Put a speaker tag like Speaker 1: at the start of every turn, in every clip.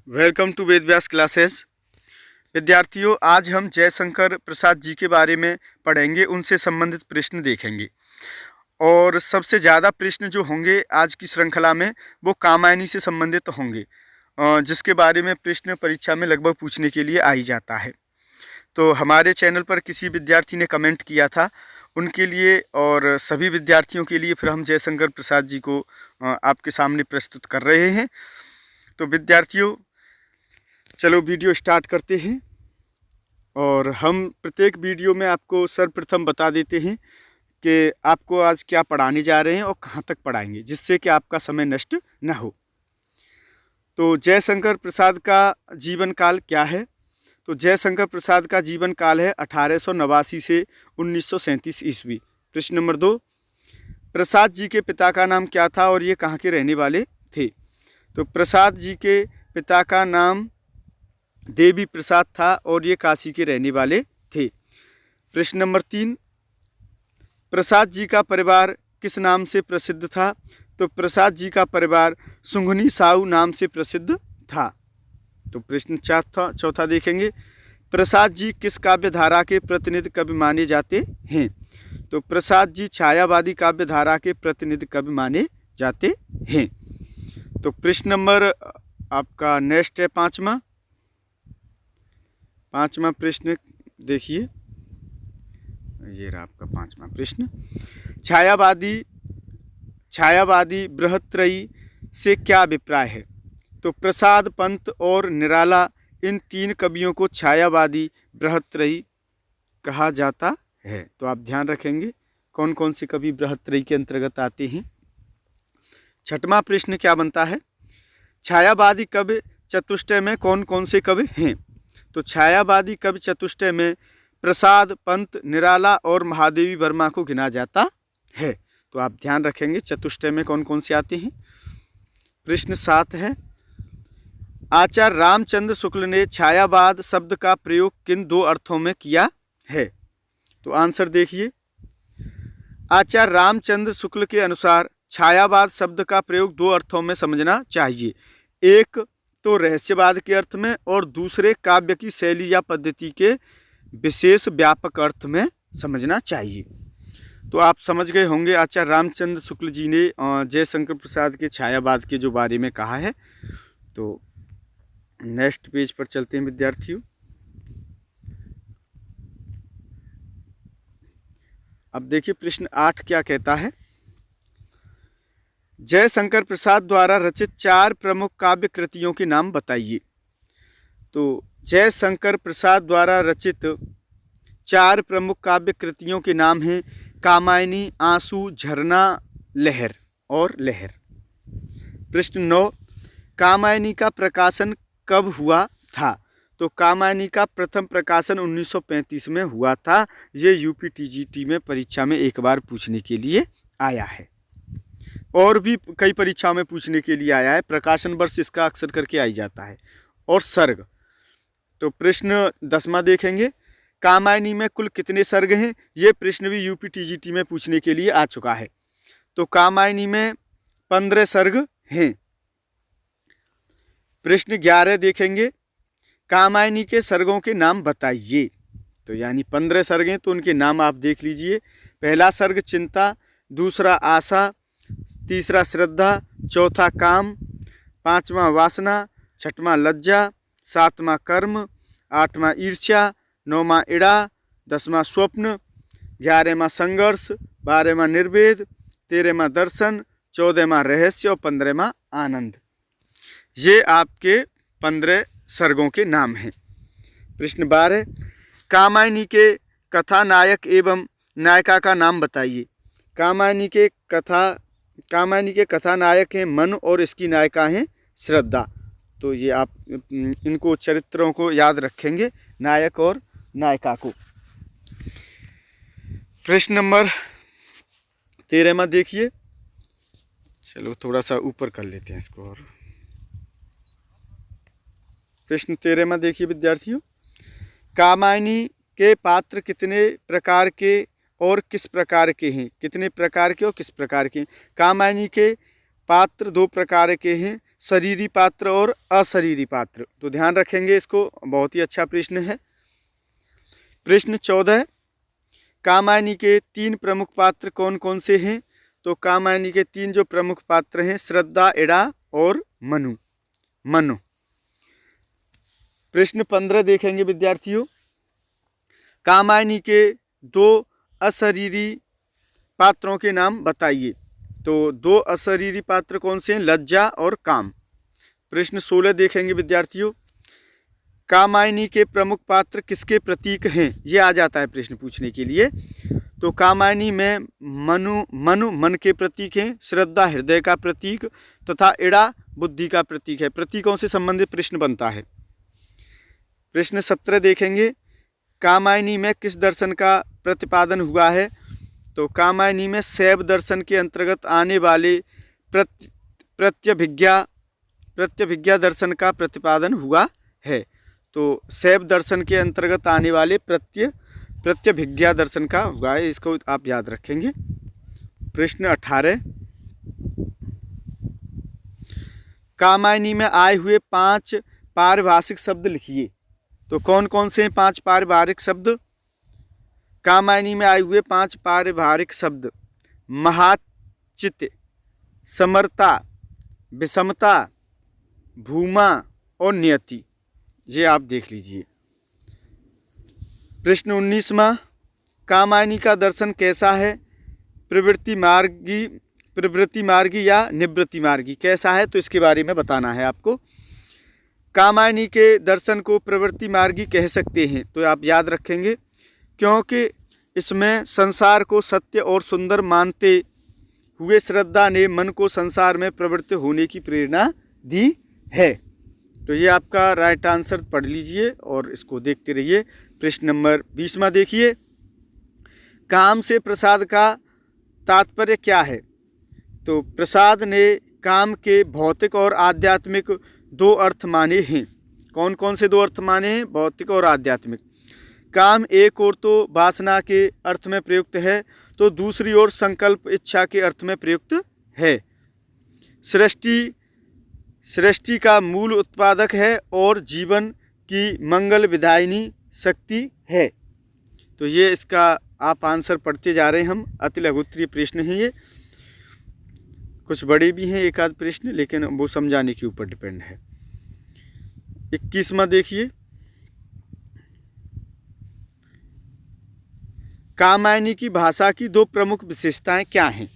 Speaker 1: Welcome to Ved Vyas classes. विद्यार्थियों, आज हम जयशंकर प्रसाद जी के बारे में पढ़ेंगे, उनसे संबंधित प्रश्न देखेंगे। और सबसे ज़्यादा प्रश्न जो होंगे आज की श्रृंखला में वो कामायनी से संबंधित होंगे, जिसके बारे में प्रश्न परीक्षा में लगभग पूछने के लिए आ ही जाता है। तो हमारे चैनल पर किसी विद्यार्थी ने कमेंट किया था, उनके लिए और सभी विद्यार्थियों के लिए फिर हम जयशंकर प्रसाद जी को आपके सामने प्रस्तुत कर रहे हैं। तो विद्यार्थियों, चलो वीडियो स्टार्ट करते हैं। और हम प्रत्येक वीडियो में आपको सर्वप्रथम बता देते हैं कि आपको आज क्या पढ़ाने जा रहे हैं और कहाँ तक पढ़ाएंगे, जिससे कि आपका समय नष्ट न हो। तो जयशंकर प्रसाद का जीवन काल क्या है? तो जयशंकर प्रसाद का जीवन काल है 1889 से 1937 ईस्वी। प्रश्न नंबर 2, प्रसाद जी के पिता का नाम क्या था और ये कहाँ के रहने वाले थे? तो प्रसाद जी के पिता का नाम देवी प्रसाद था और ये काशी के रहने वाले थे। प्रश्न नंबर 3, प्रसाद जी का परिवार किस नाम से प्रसिद्ध था? तो प्रसाद जी का परिवार सुंघनी साहू नाम से प्रसिद्ध था। तो प्रश्न चौथा देखेंगे, प्रसाद जी किस काव्य धारा के प्रतिनिधि कवि माने जाते हैं? तो प्रसाद जी छायावादी काव्य धारा के प्रतिनिधि कवि माने जाते हैं। तो प्रश्न नंबर आपका नेक्स्ट है पांचवा प्रश्न देखिए, ये रहा आपका पांचवा प्रश्न। छायावादी बृहत्त्रयी से क्या अभिप्राय है? तो प्रसाद, पंत और निराला, इन तीन कवियों को छायावादी बृहत्त्रयी कहा जाता है। तो आप ध्यान रखेंगे कौन कौन से कवि बृहत्त्रयी के अंतर्गत आते हैं। छठवां प्रश्न क्या बनता है, छायावादी कवि चतुष्टय में कौन कौन से कवि हैं? तो छायावादी कवि चतुष्टय में प्रसाद, पंत, निराला और महादेवी वर्मा को गिना जाता है। तो आप ध्यान रखेंगे चतुष्टय में कौन कौन से आते हैं। प्रश्न 7 है, आचार्य रामचंद्र शुक्ल ने छायावाद शब्द का प्रयोग किन दो अर्थों में किया है? तो आंसर देखिए, आचार्य रामचंद्र शुक्ल के अनुसार छायावाद शब्द का प्रयोग दो अर्थों में समझना चाहिए। एक तो रहस्यवाद के अर्थ में और दूसरे काव्य की शैली या पद्धति के विशेष व्यापक अर्थ में समझना चाहिए। तो आप समझ गए होंगे आचार्य रामचंद्र शुक्ल जी ने जयशंकर प्रसाद के छायावाद के जो बारे में कहा है। तो नेक्स्ट पेज पर चलते हैं विद्यार्थियों। अब देखिए प्रश्न 8 क्या कहता है, जयशंकर प्रसाद द्वारा रचित 4 प्रमुख काव्य कृतियों के नाम बताइए। तो जयशंकर प्रसाद द्वारा रचित 4 प्रमुख काव्य कृतियों के नाम हैं कामायनी, आंसू, झरना, लहर और लहर। प्रश्न 9, कामायनी का प्रकाशन कब हुआ था? तो कामायनी का प्रथम प्रकाशन 1935 में हुआ था। ये यूपीटीजीटी में परीक्षा में एक बार पूछने के लिए आया है और भी कई परीक्षाओं में पूछने के लिए आया है। प्रकाशन वर्ष इसका अक्सर करके आई जाता है। और सर्ग, तो प्रश्न 10वां देखेंगे, कामायनी में कुल कितने सर्ग हैं? ये प्रश्न भी यूपीटीजीटी में पूछने के लिए आ चुका है। तो कामायनी में 15 सर्ग हैं। प्रश्न 11 देखेंगे, कामायनी के सर्गों के नाम बताइए। तो यानी 15 सर्ग हैं तो उनके नाम आप देख लीजिए। पहला सर्ग चिंता, दूसरा आशा, तीसरा श्रद्धा, चौथा काम, पांचवा वासना, छठवां लज्जा, सातवां कर्म, आठवां ईर्ष्या, नौवां इड़ा, 10वां स्वप्न, 11वां संघर्ष, 12वां निर्वेद, 13वां दर्शन, 14वां रहस्य और 15वां आनंद। ये आपके 15 सर्गों के नाम हैं। प्रश्न 12, कामायनी के कथानायक एवं नायिका का नाम बताइए। कामायनी के कथानायक हैं मन और इसकी नायिका हैं श्रद्धा। तो ये आप इनको चरित्रों को याद रखेंगे, नायक और नायिका को। प्रश्न नंबर 13वां देखिए, चलो थोड़ा सा ऊपर कर लेते हैं इसको। और प्रश्न 13वां देखिए विद्यार्थियों, कामायनी के पात्र कितने प्रकार के और किस प्रकार के हैं? कितने प्रकार के और किस प्रकार के? कामायनी के पात्र 2 प्रकार के हैं, शरीरी पात्र और अशरीरी पात्र। तो ध्यान रखेंगे इसको, बहुत ही अच्छा प्रश्न है। प्रश्न 14, कामायनी के 3 प्रमुख पात्र कौन कौन से हैं? तो कामायनी के 3 जो प्रमुख पात्र हैं, श्रद्धा, इड़ा और मनु। प्रश्न 15 देखेंगे विद्यार्थियों, कामायनी के 2 अशरीरी पात्रों के नाम बताइए। तो 2 अशरीरी पात्र कौन से हैं? लज्जा और काम। प्रश्न 16 देखेंगे विद्यार्थियों, कामायनी के प्रमुख पात्र किसके प्रतीक हैं? ये आ जाता है प्रश्न पूछने के लिए। तो कामायनी में मनु मन के प्रतीक हैं, श्रद्धा हृदय का प्रतीक तथा इड़ा बुद्धि का प्रतीक है। प्रतीकों से संबंधित प्रश्न बनता है। प्रश्न 17 देखेंगे, कामायनी में किस दर्शन का प्रतिपादन हुआ है? तो कामायनी में शैव दर्शन के अंतर्गत आने वाले प्रत्यभिज्ञा दर्शन का प्रतिपादन हुआ है। तो शैव दर्शन के अंतर्गत आने वाले प्रत्यभिज्ञा दर्शन का हुआ है, इसको आप याद रखेंगे। प्रश्न 18, कामायनी में आए हुए 5 पारिभाषिक शब्द लिखिए। तो कौन कौन से 5 पारिभाषिक शब्द? कामायनी में आए हुए 5 पारिभाषिक शब्द, महाचित्त, समरता, विषमता, भूमा और नियति। ये आप देख लीजिए। प्रश्न 19वां, कामायनी का दर्शन कैसा है? प्रवृत्ति मार्गी या निवृत्ति मार्गी कैसा है? तो इसके बारे में बताना है आपको। कामायनी के दर्शन को प्रवृत्ति मार्गी कह सकते हैं, तो आप याद रखेंगे, क्योंकि इसमें संसार को सत्य और सुंदर मानते हुए श्रद्धा ने मन को संसार में प्रवृत्त होने की प्रेरणा दी है। तो ये आपका राइट आंसर पढ़ लीजिए और इसको देखते रहिए। प्रश्न नंबर 20वां देखिए, काम से प्रसाद का तात्पर्य क्या है? तो प्रसाद ने काम के भौतिक और आध्यात्मिक 2 अर्थ माने हैं। कौन कौन से 2 अर्थ माने हैं? भौतिक और आध्यात्मिक। काम एक ओर तो वासना के अर्थ में प्रयुक्त है, तो दूसरी ओर संकल्प इच्छा के अर्थ में प्रयुक्त है। सृष्टि का मूल उत्पादक है और जीवन की मंगल विधायिनी शक्ति है। तो ये इसका आप आंसर पढ़ते जा रहे हैं हम। अति लघुत्तरीय प्रश्न है ये, कुछ बड़े भी हैं एक आध प्रश्न, लेकिन वो समझाने के ऊपर डिपेंड है। 21वां देखिए, कामायनी की भाषा की 2 प्रमुख विशेषताएं क्या हैं?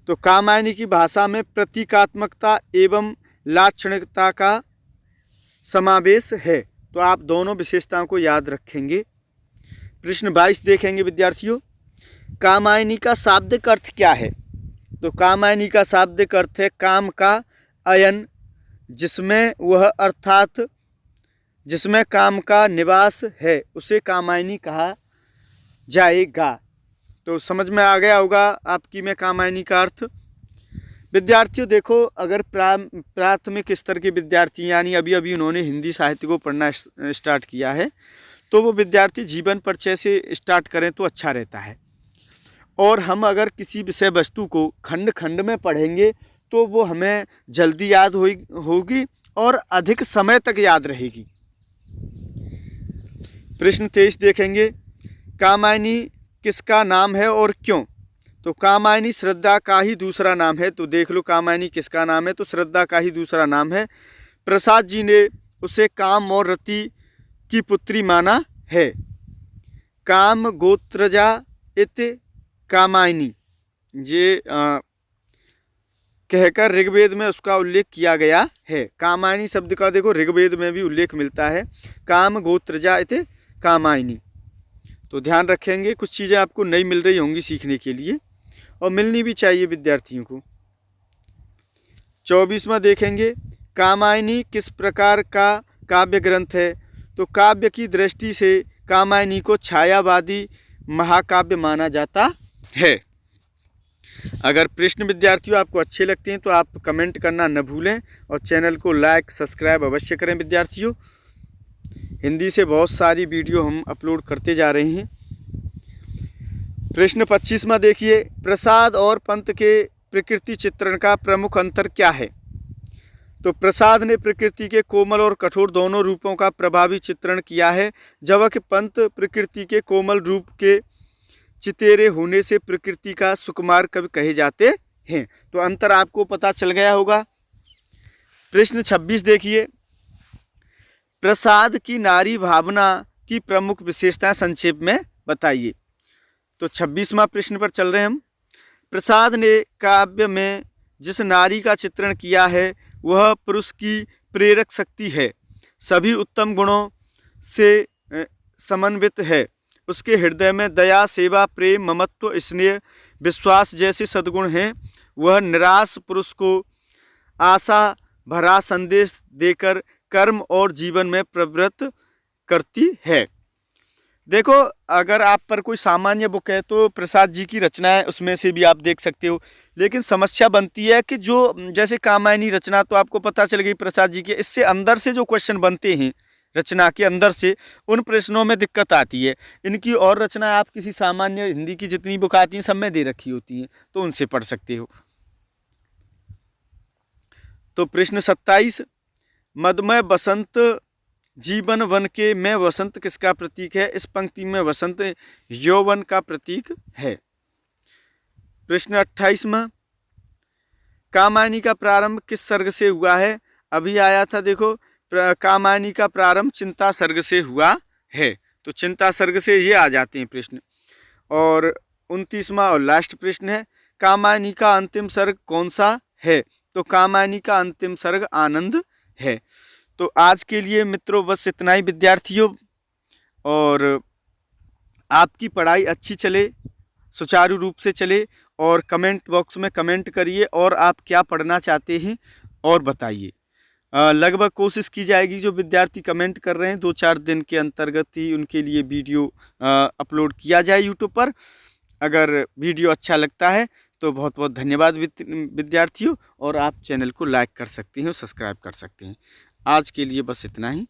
Speaker 1: तो कामायनी की भाषा में प्रतीकात्मकता एवं लाक्षणिकता का समावेश है। तो आप दोनों विशेषताओं को याद रखेंगे। प्रश्न 22 देखेंगे विद्यार्थियों, कामायनी का शाब्दिक अर्थ क्या है? तो कामायनी का शाब्दिक अर्थ है काम का अयन, जिसमें वह अर्थात जिसमें काम का निवास है, उसे कामायनी कहा जाएगा। तो समझ में आ गया होगा आपकी में कामायनी का अर्थ। विद्यार्थियों देखो, अगर प्राथमिक स्तर के विद्यार्थी यानी अभी उन्होंने हिंदी साहित्य को पढ़ना स्टार्ट किया है, तो वो विद्यार्थी जीवन परिचय से स्टार्ट करें तो अच्छा रहता है। और हम अगर किसी विषय वस्तु को खंड खंड में पढ़ेंगे तो वो हमें जल्दी याद होगी और अधिक समय तक याद रहेगी। प्रश्न 23 देखेंगे, कामायनी किसका नाम है और क्यों? तो कामायनी श्रद्धा का ही दूसरा नाम है। तो देख लो कामायनी किसका नाम है, तो श्रद्धा का ही दूसरा नाम है। प्रसाद जी ने उसे काम और रति की पुत्री माना है। काम गोत्रजा इत कामायनी, ये कहकर ऋग्वेद में उसका उल्लेख किया गया है। कामायनी शब्द का देखो ऋग्वेद में भी उल्लेख मिलता है, काम गोत्रजा इत कामायनी। तो ध्यान रखेंगे, कुछ चीज़ें आपको नई मिल रही होंगी सीखने के लिए और मिलनी भी चाहिए विद्यार्थियों को। 24वां देखेंगे, कामायनी किस प्रकार का काव्य ग्रंथ है? तो काव्य की दृष्टि से कामायनी को छायावादी महाकाव्य माना जाता है। अगर प्रश्न विद्यार्थियों आपको अच्छे लगते हैं तो आप कमेंट करना न भूलें और चैनल को लाइक सब्सक्राइब अवश्य करें विद्यार्थियों। हिंदी से बहुत सारी वीडियो हम अपलोड करते जा रहे हैं। प्रश्न 25वां देखिए, प्रसाद और पंत के प्रकृति चित्रण का प्रमुख अंतर क्या है? तो प्रसाद ने प्रकृति के कोमल और कठोर दोनों रूपों का प्रभावी चित्रण किया है, जबकि पंत प्रकृति के कोमल रूप के चितेरे होने से प्रकृति का सुकुमार कवि कहे जाते हैं। तो अंतर आपको पता चल गया होगा। प्रश्न 26 देखिए, प्रसाद की नारी भावना की प्रमुख विशेषताएं संक्षेप में बताइए। तो 26वां प्रश्न पर चल रहे हैं हम। प्रसाद ने काव्य में जिस नारी का चित्रण किया है वह पुरुष की प्रेरक शक्ति है, सभी उत्तम गुणों से समन्वित है। उसके हृदय में दया, सेवा, प्रेम, ममत्व, स्नेह, विश्वास जैसे सद्गुण हैं। वह निराश पुरुष को आशा भरा संदेश देकर कर्म और जीवन में प्रवृत्त करती है। देखो, अगर आप पर कोई सामान्य बुक है तो प्रसाद जी की रचनाएं उसमें से भी आप देख सकते हो, लेकिन समस्या बनती है कि जो जैसे कामायनी रचना तो आपको पता चल गई प्रसाद जी के, इससे अंदर से जो क्वेश्चन बनते हैं रचना के अंदर से, उन प्रश्नों में दिक्कत आती है। इनकी और रचना आप किसी सामान्य हिंदी की जितनी बुक आती हैं सब में दे रखी होती हैं, तो उनसे पढ़ सकते हो। तो प्रश्न 27, मदमय बसंत जीवन वन के में वसंत किसका प्रतीक है? इस पंक्ति में वसंत यौवन का प्रतीक है। प्रश्न 28वां, कामायनी का प्रारंभ किस सर्ग से हुआ है? अभी आया था, देखो कामायनी का प्रारंभ चिंता सर्ग से हुआ है, तो चिंता सर्ग से ये आ जाते हैं प्रश्न। और 29वां और लास्ट प्रश्न है, कामायनी का अंतिम सर्ग कौन सा है? तो कामायनी का अंतिम सर्ग आनंद है। तो आज के लिए मित्रों बस इतना ही विद्यार्थियों, और आपकी पढ़ाई अच्छी चले, सुचारू रूप से चले, और कमेंट बॉक्स में कमेंट करिए और आप क्या पढ़ना चाहते हैं और बताइए। लगभग कोशिश की जाएगी जो विद्यार्थी कमेंट कर रहे हैं 2-4 दिन के अंतर्गत ही उनके लिए वीडियो अपलोड किया जाए यूट्यूब पर। अगर वीडियो अच्छा लगता है तो बहुत बहुत धन्यवाद विद्यार्थियों, और आप चैनल को लाइक कर सकते हैं और सब्सक्राइब कर सकते हैं। आज के लिए बस इतना ही।